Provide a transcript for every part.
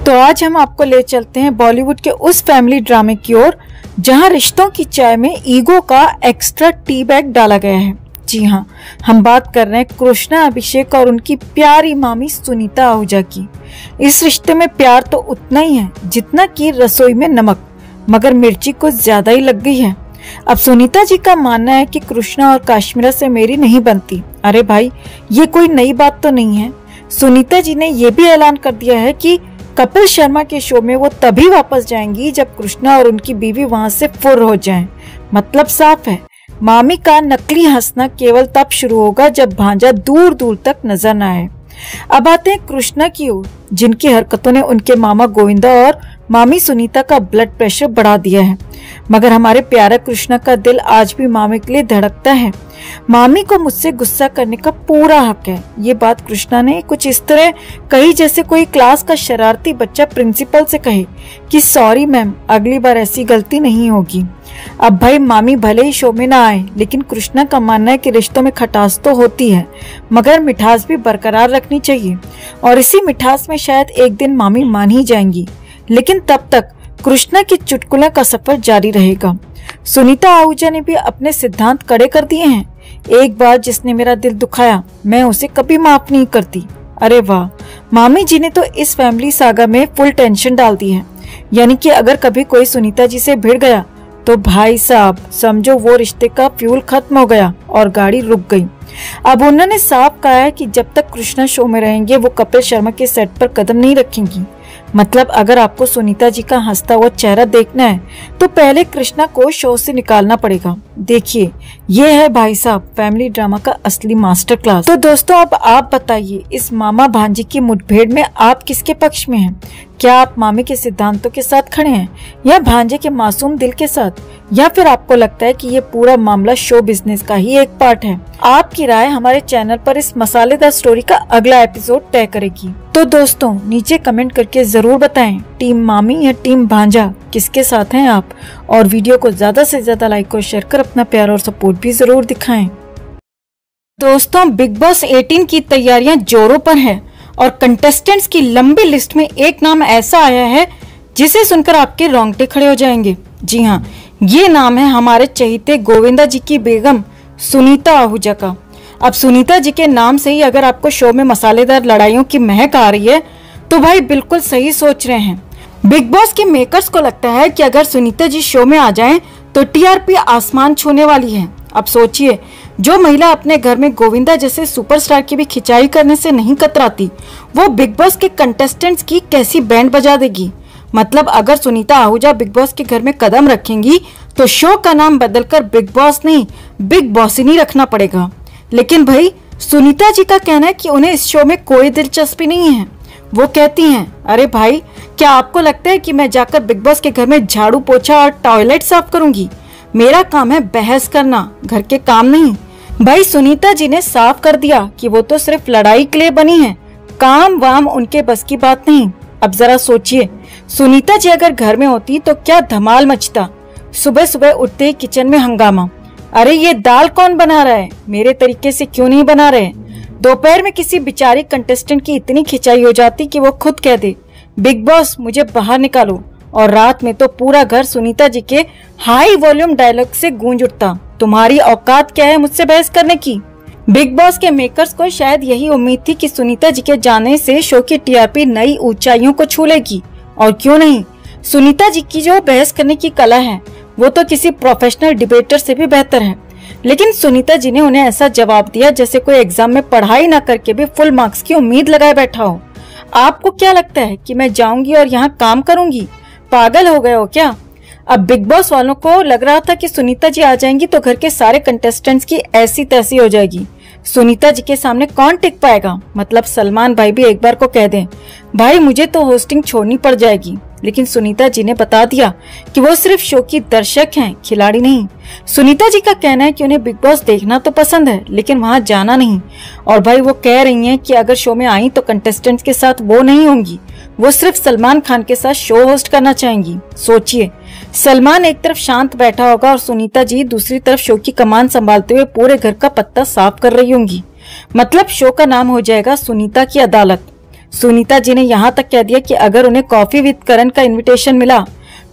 तो आज हम आपको ले चलते हैं बॉलीवुड के उस फैमिली ड्रामे की ओर जहां रिश्तों की चाय में ईगो का एक्स्ट्रा टी बैग डाला गया है। जी हाँ, हम बात कर रहे हैं कृष्णा अभिषेक और उनकी प्यारी मामी सुनीता आहूजा की। इस रिश्ते में प्यार तो उतना ही है जितना कि रसोई में नमक, मगर मिर्ची कुछ ज्यादा ही लग गई है। अब सुनीता जी का मानना है कि कृष्णा और काश्मीरा से मेरी नहीं बनती। अरे भाई, ये कोई नई बात तो नहीं है। सुनीता जी ने ये भी ऐलान कर दिया है कि कपिल शर्मा के शो में वो तभी वापस जाएंगी जब कृष्णा और उनकी बीवी वहां से फुर हो जाएं। मतलब साफ है, मामी का नकली हंसना केवल तब शुरू होगा जब भांजा दूर दूर तक नजर न आए। अब आते हैं कृष्णा की ओर, जिनकी हरकतों ने उनके मामा गोविंदा और मामी सुनीता का ब्लड प्रेशर बढ़ा दिया है। मगर हमारे प्यारे कृष्णा का दिल आज भी मामी के लिए धड़कता है। मामी को मुझसे गुस्सा करने का पूरा हक है। ये बात कृष्णा ने कुछ इस तरह कही जैसे कोई क्लास का शरारती बच्चा प्रिंसिपल से कहे कि सॉरी मैम, अगली बार ऐसी गलती नहीं होगी। अब भाई, मामी भले ही शो में ना आए, लेकिन कृष्णा का मानना है कि रिश्तों में खटास तो होती है, मगर मिठास भी बरकरार रखनी चाहिए। और इसी मिठास में शायद एक दिन मामी मान ही जाएंगी, लेकिन तब तक कृष्णा की चुटकुलों का सफर जारी रहेगा। सुनीता आहूजा ने भी अपने सिद्धांत कड़े कर दिए हैं। एक बार जिसने मेरा दिल दुखाया, मैं उसे कभी माफ नहीं करती। अरे वाह, मामी जी ने तो इस फैमिली सागा में फुल टेंशन डाल दी है। यानी कि अगर कभी कोई सुनीता जी से भिड़ गया तो भाई साहब समझो वो रिश्ते का फ्यूल खत्म हो गया और गाड़ी रुक गई। अब उन्होंने साफ कहा है कि जब तक कृष्णा शो में रहेंगे वो कपिल शर्मा के सेट पर कदम नहीं रखेंगी। मतलब अगर आपको सुनीता जी का हंसता हुआ चेहरा देखना है तो पहले कृष्णा को शो से निकालना पड़ेगा। देखिए, ये है भाई साहब फैमिली ड्रामा का असली मास्टर क्लास। तो दोस्तों, अब आप बताइए, इस मामा भांजी की मुठभेड़ में आप किसके पक्ष में हैं? क्या आप मामी के सिद्धांतों के साथ खड़े हैं या भांजे के मासूम दिल के साथ, या फिर आपको लगता है कि ये पूरा मामला शो बिजनेस का ही एक पार्ट है? आपकी राय हमारे चैनल पर इस मसालेदार स्टोरी का अगला एपिसोड तय करेगी। तो दोस्तों, नीचे कमेंट करके जरूर बताएं, टीम मामी या टीम भांजा किसके साथ हैं आप? और वीडियो को ज्यादा से ज्यादा लाइक और शेयर कर अपना प्यार और सपोर्ट भी जरूर दिखाएं। दोस्तों, बिग बॉस 18 की तैयारियां जोरों पर है और कंटेस्टेंट्स की लंबी लिस्ट में एक नाम ऐसा आया है जिसे सुनकर आपके रोंगटे खड़े हो जाएंगे। जी हाँ, ये नाम है हमारे चहीते गोविंदा जी की बेगम सुनीता आहूजा का। अब सुनीता जी के नाम से ही अगर आपको शो में मसालेदार लड़ाइयों की महक आ रही है तो भाई बिल्कुल सही सोच रहे हैं। बिग बॉस के मेकर्स को लगता है कि अगर सुनीता जी शो में आ जाएं तो टीआरपी आसमान छूने वाली है। अब सोचिए, जो महिला अपने घर में गोविंदा जैसे सुपरस्टार की भी खिंचाई करने से नहीं कतराती, वो बिग बॉस के कंटेस्टेंट्स की कैसी बैंड बजा देगी। मतलब अगर सुनीता आहूजा बिग बॉस के घर में कदम रखेंगी तो शो का नाम बदलकर बिग बॉस नहीं, बिग बॉसिनी रखना पड़ेगा। लेकिन भाई, सुनीता जी का कहना है कि उन्हें इस शो में कोई दिलचस्पी नहीं है। वो कहती हैं, अरे भाई, क्या आपको लगता है कि मैं जाकर बिग बॉस के घर में झाड़ू पोछा और टॉयलेट साफ करूंगी? मेरा काम है बहस करना, घर के काम नहीं। भाई, सुनीता जी ने साफ कर दिया कि वो तो सिर्फ लड़ाई के लिए बनी है, काम वाम उनके बस की बात नहीं। अब जरा सोचिए, सुनीता जी अगर घर में होती तो क्या धमाल मचता। सुबह सुबह उठते ही किचन में हंगामा, अरे ये दाल कौन बना रहा है, मेरे तरीके से क्यों नहीं बना रहे। दोपहर में किसी बेचारी कंटेस्टेंट की इतनी खिंचाई हो जाती कि वो खुद कह दे, बिग बॉस मुझे बाहर निकालो। और रात में तो पूरा घर सुनीता जी के हाई वॉल्यूम डायलॉग से गूंज उठता, तुम्हारी औकात क्या है मुझसे बहस करने की। बिग बॉस के मेकर्स को शायद यही उम्मीद थी कि सुनीता जी के जाने से शो की टीआरपी नई ऊंचाइयों को छू लेगी। और क्यों नहीं, सुनीता जी की जो बहस करने की कला है वो तो किसी प्रोफेशनल डिबेटर से भी बेहतर है। लेकिन सुनीता जी ने उन्हें ऐसा जवाब दिया जैसे कोई एग्जाम में पढ़ाई ना करके भी फुल मार्क्स की उम्मीद लगाए बैठा हो। आपको क्या लगता है कि मैं जाऊंगी और यहाँ काम करूंगी? पागल हो गए हो क्या? अब बिग बॉस वालों को लग रहा था कि सुनीता जी आ जाएंगी तो घर के सारे कंटेस्टेंट्स की ऐसी तैसी हो जाएगी। सुनीता जी के सामने कौन टिक पाएगा? मतलब सलमान भाई भी एक बार को कह दें, भाई मुझे तो होस्टिंग छोड़नी पड़ जाएगी। लेकिन सुनीता जी ने बता दिया कि वो सिर्फ शो की दर्शक हैं, खिलाड़ी नहीं। सुनीता जी का कहना है कि उन्हें बिग बॉस देखना तो पसंद है लेकिन वहां जाना नहीं। और भाई, वो कह रही हैं कि अगर शो में आई तो कंटेस्टेंट्स के साथ वो नहीं होंगी, वो सिर्फ सलमान खान के साथ शो होस्ट करना चाहेंगी। सोचिए, सलमान एक तरफ शांत बैठा होगा और सुनीता जी दूसरी तरफ शो की कमान संभालते हुए पूरे घर का पत्ता साफ कर रही होंगी। मतलब शो का नाम हो जाएगा सुनीता की अदालत। सुनीता जी ने यहाँ तक कह दिया कि अगर उन्हें कॉफी विद करण का इनविटेशन मिला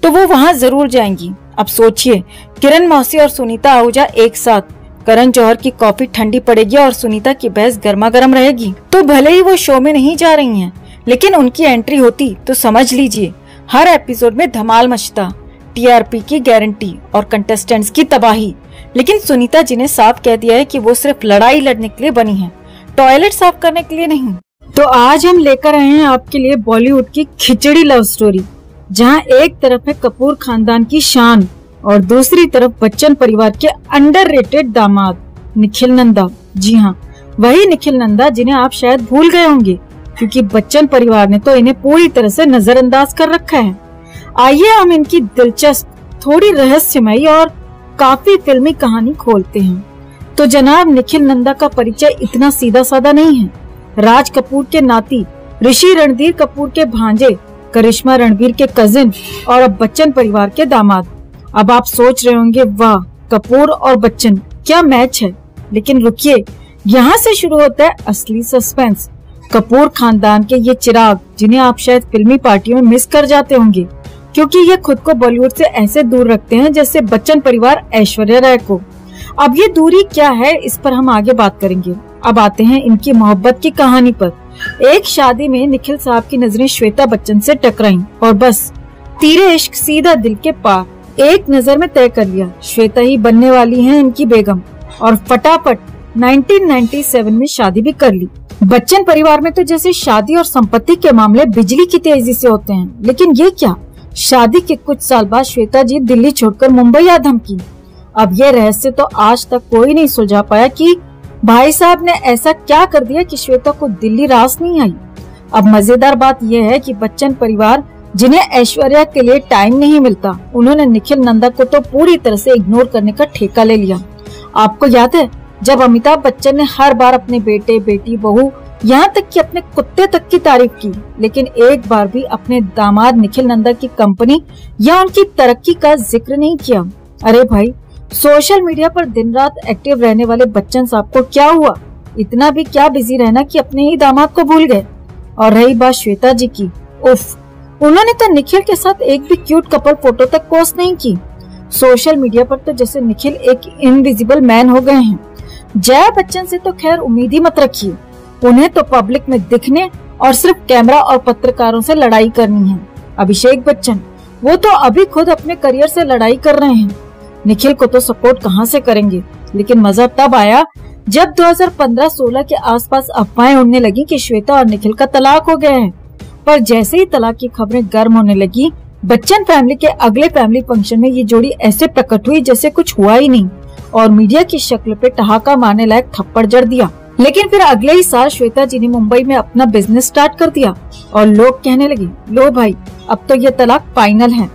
तो वो वहाँ जरूर जाएंगी। अब सोचिए, किरण मौसी और सुनीता आहूजा एक साथ, करण जौहर की कॉफी ठंडी पड़ेगी और सुनीता की बहस गर्मा गर्म रहेगी। तो भले ही वो शो में नहीं जा रही हैं, लेकिन उनकी एंट्री होती तो समझ लीजिए हर एपिसोड में धमाल मचता, टीआरपी की गारंटी और कंटेस्टेंट्स की तबाही। लेकिन सुनीता जी ने साफ कह दिया है कि वो सिर्फ लड़ाई लड़ने के लिए बनी है, टॉयलेट साफ करने के लिए नहीं। तो आज हम लेकर आए हैं आपके लिए बॉलीवुड की खिचड़ी लव स्टोरी, जहां एक तरफ है कपूर खानदान की शान और दूसरी तरफ बच्चन परिवार के अंडररेटेड दामाद निखिल नंदा। जी हाँ, वही निखिल नंदा जिन्हें आप शायद भूल गए होंगे, क्योंकि बच्चन परिवार ने तो इन्हें पूरी तरह से नजरअंदाज कर रखा है। आइए हम इनकी दिलचस्प, थोड़ी रहस्यमयी और काफी फिल्मी कहानी खोलते हैं। तो जनाब निखिल नंदा का परिचय इतना सीधा साधा नहीं है। राज कपूर के नाती, ऋषि रणधीर कपूर के भांजे, करिश्मा रणवीर के कजिन और अब बच्चन परिवार के दामाद। अब आप सोच रहे होंगे, वाह, कपूर और बच्चन, क्या मैच है। लेकिन रुकिए, यहाँ से शुरू होता है असली सस्पेंस। कपूर खानदान के ये चिराग, जिन्हें आप शायद फिल्मी पार्टियों में मिस कर जाते होंगे, क्योंकि ये खुद को बॉलीवुड से ऐसे दूर रखते हैं जैसे बच्चन परिवार ऐश्वर्या राय को। अब ये दूरी क्या है, इस पर हम आगे बात करेंगे। अब आते हैं इनकी मोहब्बत की कहानी पर। एक शादी में निखिल साहब की नजरें श्वेता बच्चन से टकराईं और बस तीरे इश्क सीधा दिल के पार। एक नजर में तय कर लिया, श्वेता ही बनने वाली हैं इनकी बेगम, और फटाफट 1997 में शादी भी कर ली। बच्चन परिवार में तो जैसे शादी और संपत्ति के मामले बिजली की तेजी से होते हैं, लेकिन ये क्या, शादी के कुछ साल बाद श्वेता जी दिल्ली छोड़कर मुंबई आ धमकी। अब ये रहस्य तो आज तक कोई नहीं सुलझा पाया कि भाई साहब ने ऐसा क्या कर दिया कि श्वेता को दिल्ली रास नहीं आई। अब मजेदार बात यह है कि बच्चन परिवार, जिन्हें ऐश्वर्या के लिए टाइम नहीं मिलता, उन्होंने निखिल नंदा को तो पूरी तरह से इग्नोर करने का ठेका ले लिया। आपको याद है जब अमिताभ बच्चन ने हर बार अपने बेटे, बेटी, बहू, यहाँ तक कि अपने कुत्ते तक की तारीफ की, लेकिन एक बार भी अपने दामाद निखिल नंदा की कंपनी या उनकी तरक्की का जिक्र नहीं किया। अरे भाई, सोशल मीडिया पर दिन रात एक्टिव रहने वाले बच्चन साहब को क्या हुआ, इतना भी क्या बिजी रहना कि अपने ही दामाद को भूल गए। और रही बात श्वेता जी की, उफ, उन्होंने तो निखिल के साथ एक भी क्यूट कपल फोटो तक पोस्ट नहीं की। सोशल मीडिया पर तो जैसे निखिल एक इनविजिबल मैन हो गए हैं। जया बच्चन से तो खैर उम्मीद ही मत रखिए, उन्हें तो पब्लिक में दिखने और सिर्फ कैमरा और पत्रकारों से लड़ाई करनी है। अभिषेक बच्चन, वो तो अभी खुद अपने करियर से लड़ाई कर रहे हैं, निखिल को तो सपोर्ट कहाँ से करेंगे। लेकिन मजा तब आया जब 2015-16 के आसपास अफवाहें उड़ने लगी कि श्वेता और निखिल का तलाक हो गया है। पर जैसे ही तलाक की खबरें गर्म होने लगी, बच्चन फैमिली के अगले फैमिली फंक्शन में ये जोड़ी ऐसे प्रकट हुई जैसे कुछ हुआ ही नहीं, और मीडिया की शक्ल पे ठहाका मारने लायक थप्पड़ जड़ दिया। लेकिन फिर अगले ही साल श्वेता जी ने मुंबई में अपना बिजनेस स्टार्ट कर दिया और लोग कहने लगे, लो भाई, अब तो ये तलाक फाइनल है।